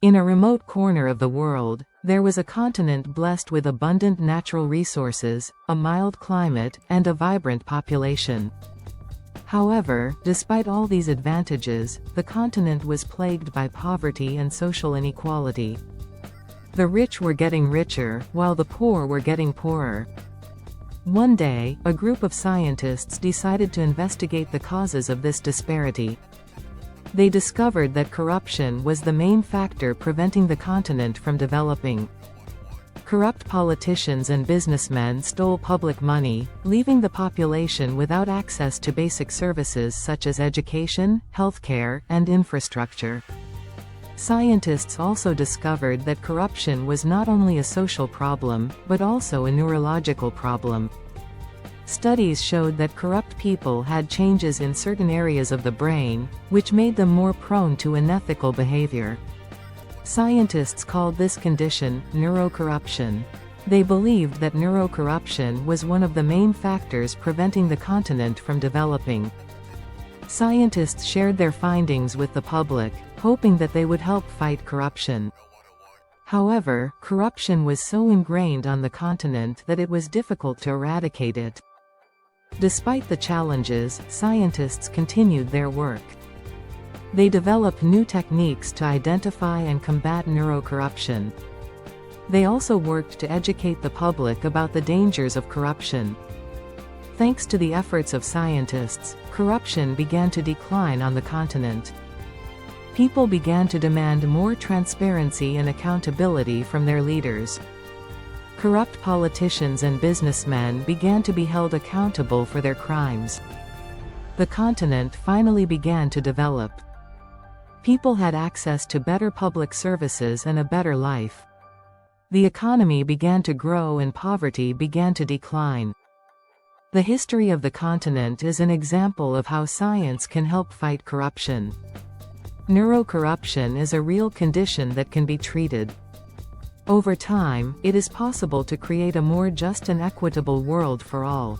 In a remote corner of the world, there was a continent blessed with abundant natural resources, a mild climate, and a vibrant population. However, despite all these advantages, the continent was plagued by poverty and social inequality. The rich were getting richer, while the poor were getting poorer. One day, a group of scientists decided to investigate the causes of this disparity. They discovered that corruption was the main factor preventing the continent from developing. Corrupt politicians and businessmen stole public money, leaving the population without access to basic services such as education, healthcare, and infrastructure. Scientists also discovered that corruption was not only a social problem, but also a neurological problem. Studies showed that corrupt people had changes in certain areas of the brain, which made them more prone to unethical behavior. Scientists called this condition neurocorruption. They believed that neurocorruption was one of the main factors preventing the continent from developing. Scientists shared their findings with the public, hoping that they would help fight corruption. However, corruption was so ingrained on the continent that it was difficult to eradicate it. Despite the challenges, scientists continued their work. They developed new techniques to identify and combat neurocorruption. They also worked to educate the public about the dangers of corruption. Thanks to the efforts of scientists, corruption began to decline on the continent. People began to demand more transparency and accountability from their leaders. Corrupt politicians and businessmen began to be held accountable for their crimes. The continent finally began to develop. People had access to better public services and a better life. The economy began to grow and poverty began to decline. The history of the continent is an example of how science can help fight corruption. Neurocorruption is a real condition that can be treated. Over time, it is possible to create a more just and equitable world for all.